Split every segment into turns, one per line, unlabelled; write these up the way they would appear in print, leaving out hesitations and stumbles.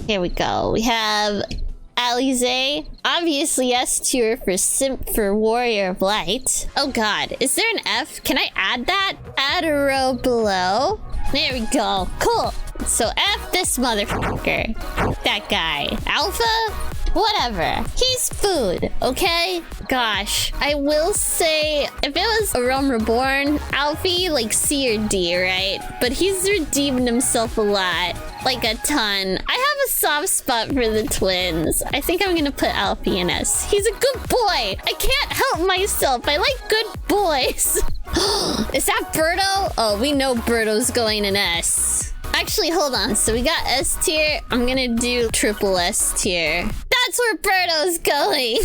Here we go. We have Alize. Obviously S tier for simp for Warrior of Light. Oh god, is there an F? Can I add that? Add a row below. There we go. Cool. So F this motherfucker. That guy. Alpha? Whatever. He's food, okay? Gosh, I will say, if it was A Realm Reborn, Alfie, like C or D, right? But he's redeemed himself a lot. Like a ton. I have a soft spot for the twins. I think I'm gonna put Alfie in S. He's a good boy. I can't help myself. I like good boys. Is that Birdo? Oh, we know Birdo's going in S. Actually, hold on. So we got S tier. I'm gonna do triple S tier. That's where Birdo's going.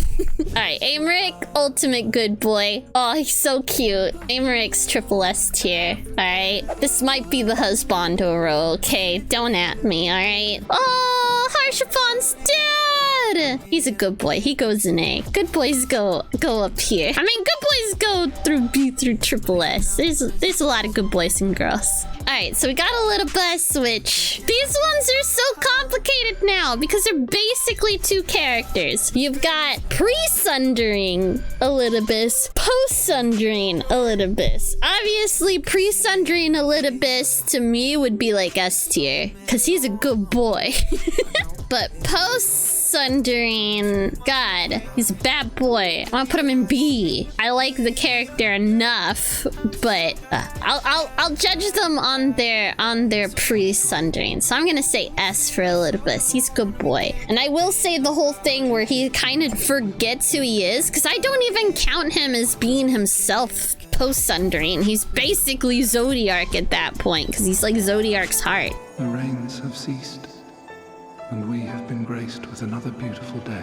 Alright, Aymeric, ultimate good boy. Oh, he's so cute. Aymeric's triple S tier. Alright. This might be the husbandoro, okay? Don't at me, alright? Oh, Harshapon's dead! He's a good boy. He goes in A. Good boys go up here. I mean, good boys go through B through triple S. There's a lot of good boys and girls. Alright, so we got a little bus switch. These ones are so complicated now because they're basically two characters. You've got pre-sundering Elidibus, post-sundering Elidibus. Obviously, pre-sundering Elidibus to me would be like S tier because he's a good boy. But post-sundering, God, he's a bad boy. I want to put him in B. I like the character enough, but I'll judge them on their pre-sundering. So I'm gonna say S for Elidibus. He's a good boy. And I will say the whole thing where he kind of forgets who he is, because I don't even count him as being himself post-sundering. He's basically Zodiark at that point, because he's like Zodiark's heart.
The rains have ceased, and we have been graced with another beautiful day.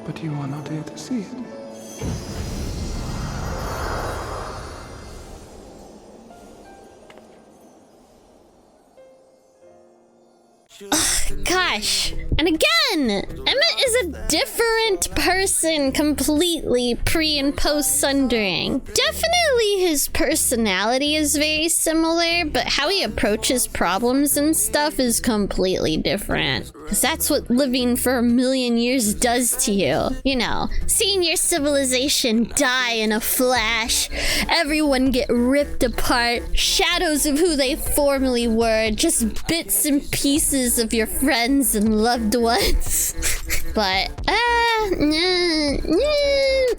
But you are not here to see it.
Gosh. And again, Emmett is a different person completely pre and post sundering. Definitely his personality is very similar, but how he approaches problems and stuff is completely different. Because that's what living for 1,000,000 years does to you. You know, seeing your civilization die in a flash, everyone get ripped apart, shadows of who they formerly were, just bits and pieces of your friends and loved ones. But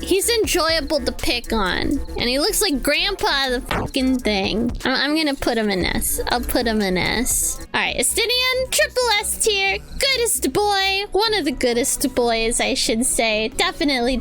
he's enjoyable to pick on, and he looks like grandpa the fucking thing. I'm gonna put him in S. I'll put him in S. All right, Estinian, triple S tier, goodest boy, one of the goodest boys, I should say. Definitely.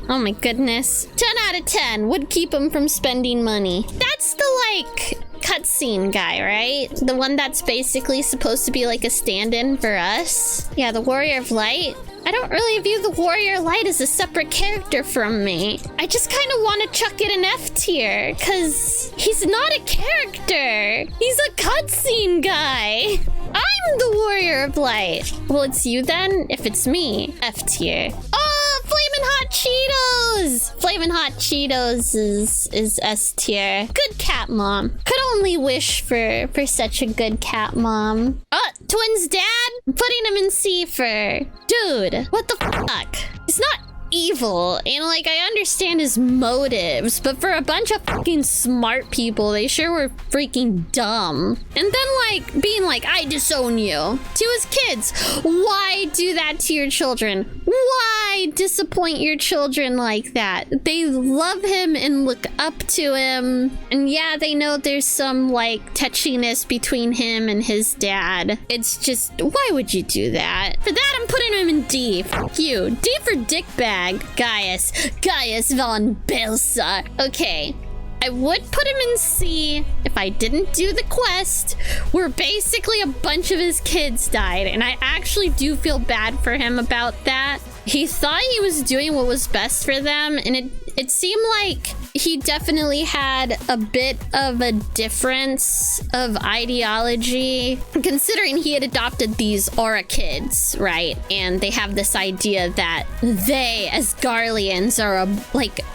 Oh my goodness, 10 out of 10 would keep him from spending money. That's the like cutscene guy, right? The one that's basically supposed to be like a stand-in for us. Yeah, the Warrior of Light. I don't really view the Warrior of Light as a separate character from me. I just kind of want to chuck it in F tier because he's not a character. He's a cutscene guy. I'm the Warrior of Light. Well, it's you then? If it's me, F tier. Oh, Flamin' Hot Cheetos! Flamin' Hot Cheetos is S tier. Good cat mom. Could only wish for such a good cat mom. Oh, twins dad? I'm putting him in C for... Dude, what the fuck? He's not evil, and like I understand his motives, but for a bunch of fucking smart people, they sure were freaking dumb. And then like being like, I disown you to his kids. Why do that to your children? Why disappoint your children like that? They love him and look up to him, and yeah, they know there's some like touchiness between him and his dad. It's just, why would you do that? For that, I'm putting him in D. Fuck you. D for dickbag. Gaius von Belsa. Okay, I would put him in C if I didn't do the quest where basically a bunch of his kids died, and I actually do feel bad for him about that. He thought he was doing what was best for them, and it seemed like he definitely had a bit of a difference of ideology, considering he had adopted these aura kids, right? And they have this idea that they, as Garleans, are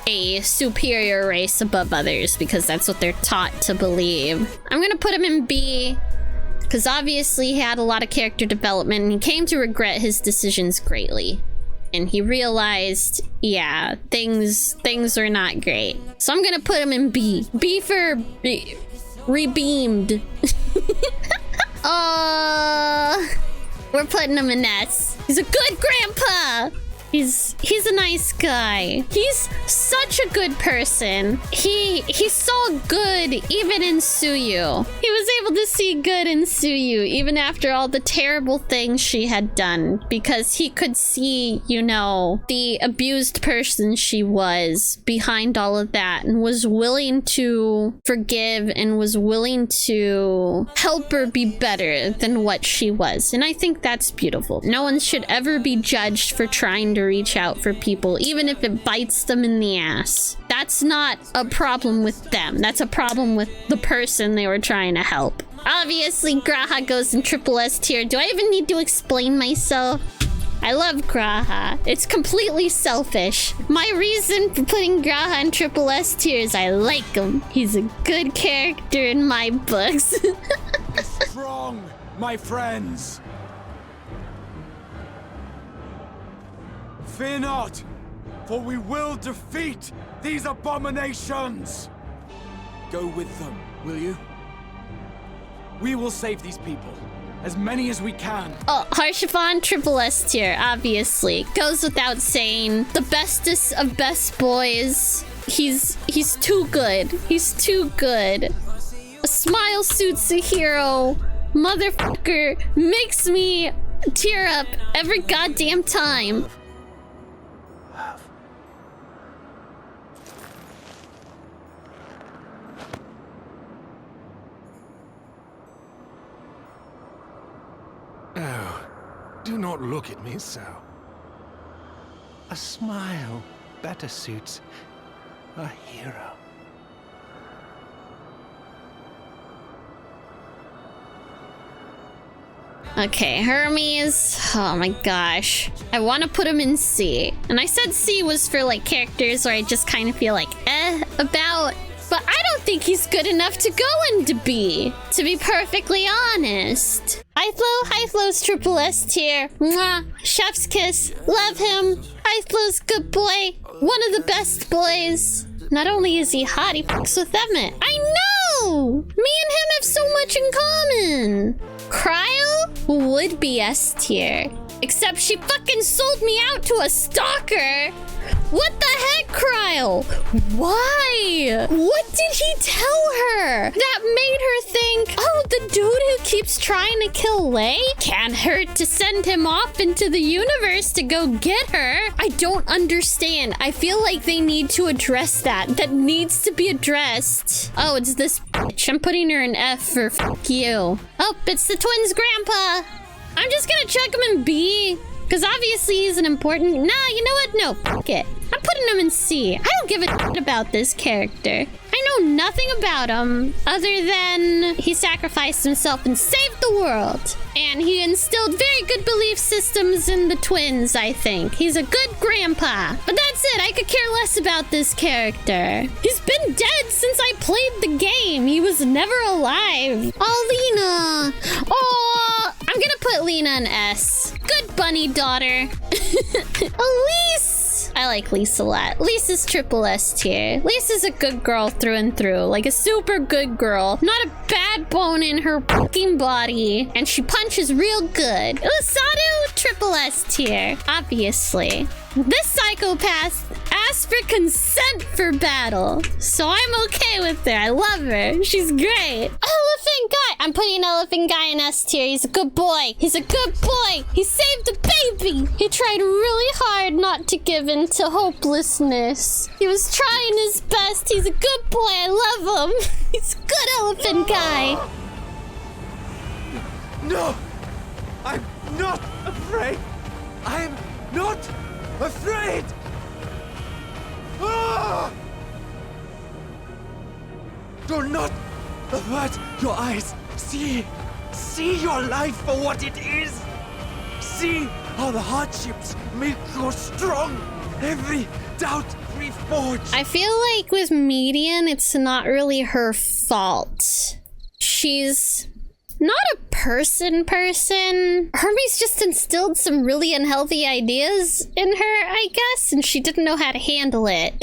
a superior race above others because that's what they're taught to believe. I'm gonna put him in B. Because obviously he had a lot of character development and he came to regret his decisions greatly. And he realized, yeah, things are not great. So I'm gonna put him in B. B for rebeamed. We're putting him in S. He's a good grandpa. He's a nice guy. He's such a good person. He saw good even in Suyu. He was able to see good in Suyu even after all the terrible things she had done, because he could see, you know, the abused person she was behind all of that, and was willing to forgive and was willing to help her be better than what she was. And I think that's beautiful. No one should ever be judged for trying to reach out for people, even if it bites them in the ass. That's not a problem with them. That's a problem with the person they were trying to help. Obviously, Graha goes in triple S tier. Do I even need to explain myself? I love Graha. It's completely selfish. My reason for putting Graha in triple S tier is I like him. He's a good character in my books.
Be strong, my friends. Fear not, for we will defeat these abominations. Go with them, will you? We will save these people, as many as we can.
Oh, Harshavon, triple S tier, obviously. Goes without saying. The bestest of best boys. He's too good. He's too good. A smile suits a hero. Motherfucker makes me tear up every goddamn time.
Oh, do not look at me so. A smile better suits a hero.
Okay, Hermes. Oh my gosh. I want to put him in C. And I said C was for like characters where I just kind of feel like about. But I don't think he's good enough to go into B, to be perfectly honest. Hyflow's triple S tier. Mwah. Chef's kiss. Love him. Hyflow's good boy. One of the best boys. Not only is he hot, he fucks with Emmett. I know! Me and him have so much in common. Cryo would be S tier. Except she fucking sold me out to a stalker. What the heck, Cryo? Why? What did he tell her that made her think, oh, the dude who keeps trying to kill Lei? Can't hurt to send him off into the universe to go get her. I don't understand. I feel like they need to address that. That needs to be addressed. Oh, it's this bitch. I'm putting her in F for fuck you. Oh, it's the twins' grandpa. I'm just gonna chuck him in B. Because obviously he's an important... Nah, you know what? No, fuck it. I'm putting him in C. I don't give a shit about this character. I know nothing about him other than he sacrificed himself and saved the world. And he instilled very good belief systems in the twins, I think. He's a good grandpa. But that's it. I could care less about this character. He's been dead since I played the game. He was never alive. Oh, Lena. Oh, I'm gonna put Lena in S. Good bunny daughter. Elise. I like Lisa a lot. Lisa's triple S tier. Lisa's a good girl through and through. Like a super good girl. Not a bad bone in her fucking body. And she punches real good. Usadu, triple S tier. Obviously. This psychopath asked for consent for battle. So I'm okay with her. I love her. She's great. Elephant guy. I'm putting Elephant guy in S tier. He's a good boy. He's a good boy. He saved the baby. He tried really hard not to give in to hopelessness. He was trying his best. He's a good boy. I love him. He's a good elephant guy.
No! I'm not afraid! I'm not afraid! Ah! Do not avert your eyes. See your life for what it is. See how the hardships make you strong. Every doubt reforged.
I feel like with Median, it's not really her fault. She's not a person. Hermes just instilled some really unhealthy ideas in her, I guess, and she didn't know how to handle it.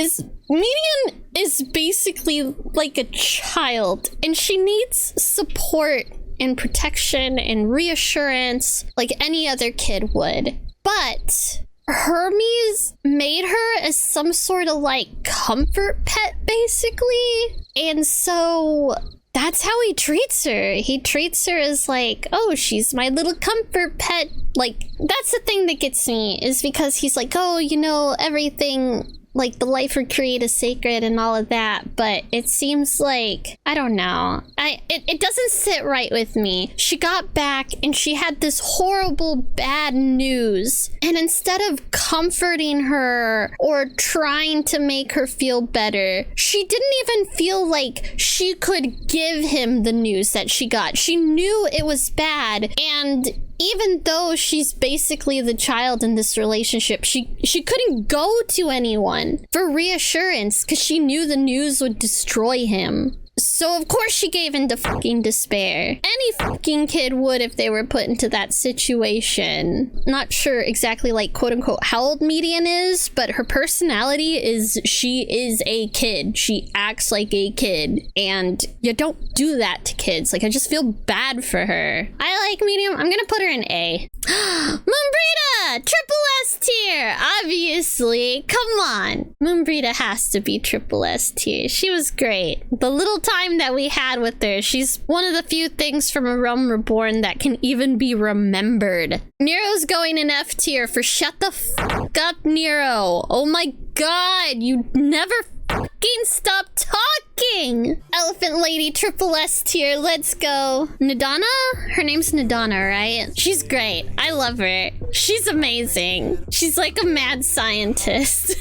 Median is basically like a child, and she needs support and protection and reassurance like any other kid would. But Hermes made her as some sort of like comfort pet, basically. And so that's how he treats her. He treats her as like, oh, she's my little comfort pet. Like, that's the thing that gets me, is because he's like, oh, you know, everything, like the life we create is sacred and all of that. But it seems like, I don't know. It doesn't sit right with me. She got back and she had this horrible bad news. And instead of comforting her or trying to make her feel better, she didn't even feel like she could give him the news that she got. She knew it was bad, and even though she's basically the child in this relationship, she couldn't go to anyone for reassurance because she knew the news would destroy him. So of course she gave into fucking despair. Any fucking kid would if they were put into that situation. Not sure exactly, like, quote unquote how old Median is, but her personality is, she is a kid. She acts like a kid, and you don't do that to kids. Like, I just feel bad for her. I like Medium. I'm gonna put her in A. Moonbrita! Triple S tier! Obviously. Come on. Moonbrita has to be triple S tier. She was great. The little time that we had with her, she's one of the few things from A Realm Reborn that can even be remembered. Nero's going in F tier for shut the fuck up, Nero. Oh my god, you never fucking stop talking. Elephant Lady triple S tier, let's go. Nadana? Her name's Nadana, right? She's great. I love her. She's amazing. She's like a mad scientist.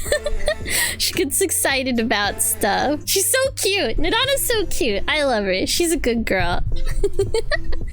She gets excited about stuff. She's so cute. Nadana's so cute. I love her. She's a good girl.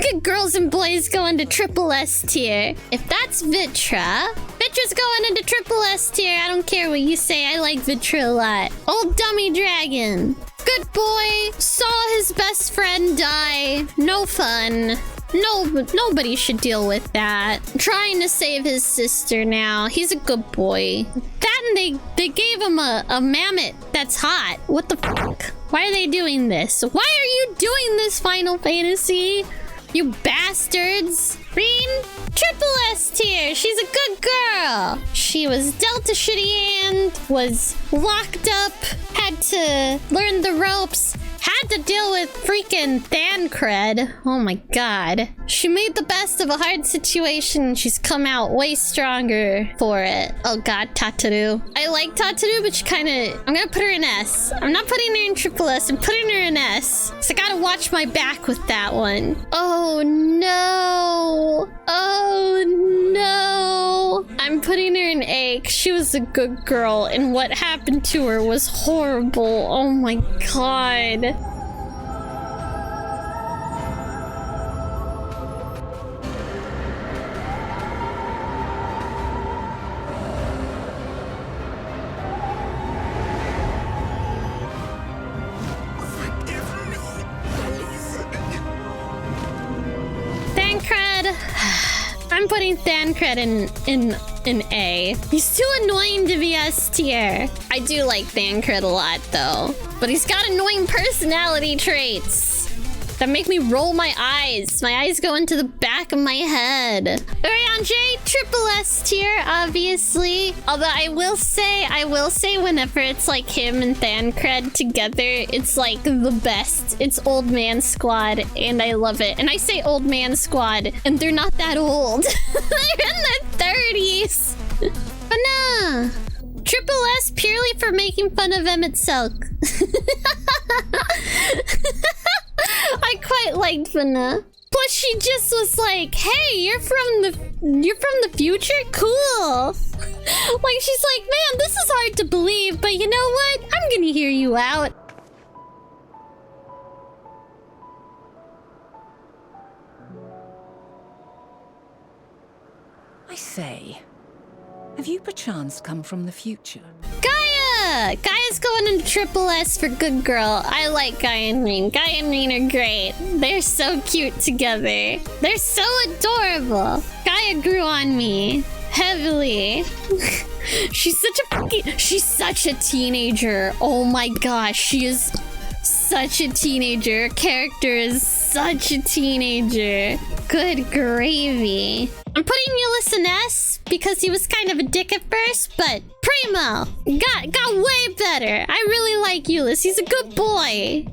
Good girls and boys going to triple S tier. If that's Vitra, Vitra's going into triple S tier. I don't care what you say. I like Vitra a lot. Old dummy dragon. Good boy. Saw his best friend die. No fun. No, nobody should deal with that. Trying to save his sister now. He's a good boy. That, and they gave him a mammoth that's hot. What the fuck? Why are they doing this? Why are you doing this, Final Fantasy? You bastards. Green, triple S tier. She's a good girl. She was dealt a shitty hand, was locked up, had to learn the ropes, had to deal with freaking Thancred. Oh my god. She made the best of a hard situation. She's come out way stronger for it. Oh god, Tataru. I like Tataru, but she kinda... I'm gonna put her in S. I'm not putting her in triple S. I'm putting her in S. So I gotta watch my back with that one. Oh no. Oh no. I'm putting her in A. She was a good girl, and what happened to her was horrible. Oh my god. Thancred. I'm putting Thancred in A. He's too annoying to be S tier. I do like Thancred a lot though, but he's got annoying personality traits that make me roll my eyes. My eyes go into the back of my head. Orion J, triple S tier, obviously. Although I will say whenever it's like him and Thancred together, it's like the best. It's Old Man Squad, and I love it. And I say Old Man Squad, and they're not that old. They're in their 30s. But nah. Triple S purely for making fun of Emmett Selk. I quite liked Vanna. Plus, she just was like, "Hey, you're from the future? Cool." Like, she's like, "Man, this is hard to believe, but you know what? I'm gonna hear you out."
I say, have you perchance come from the future?
Gaia! Gaia! Gaia's going into triple S for good girl. I like Gaia and Reen. Gaia and Reen are great. They're so cute together. They're so adorable. Gaia grew on me. Heavily. She's such a teenager. Oh my gosh, she is such a teenager. Her character is such a teenager. Good gravy. I'm putting Euless in S because he was kind of a dick at first, but primo got way better. I really like Euless. He's a good boy.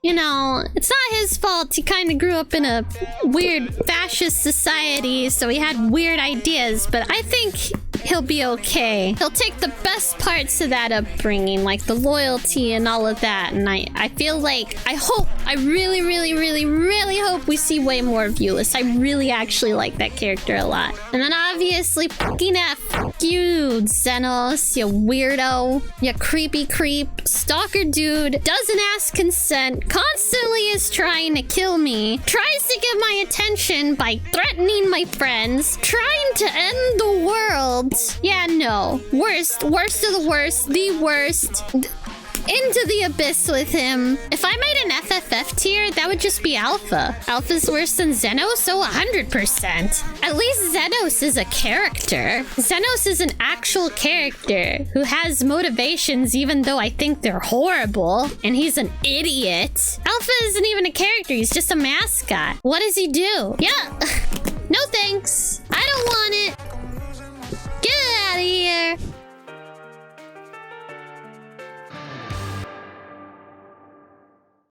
You know, it's not his fault. He kind of grew up in a weird fascist society, so he had weird ideas, but I think he'll be okay. He'll take the best parts of that upbringing, like the loyalty and all of that, and I feel like, I really, really, really, really hope we see way more of Euless. I really actually like that character a lot. And then obviously, fucking F you, Xenos, you weirdo, you creepy creep, stalker dude, doesn't ask consent, constantly is trying to kill me, tries to get my attention by threatening my friends, trying to end the world. Yeah, no. Worst of the worst, the worst. Into the abyss with him. If I made an FFF tier, that would just be Alpha. Alpha's worse than Xenos, so 100%. At least Xenos is a character. Xenos is an actual character who has motivations even though I think they're horrible. And he's an idiot. Alpha isn't even a character, he's just a mascot. What does he do? Yeah. No thanks. I don't want it. Get out of here.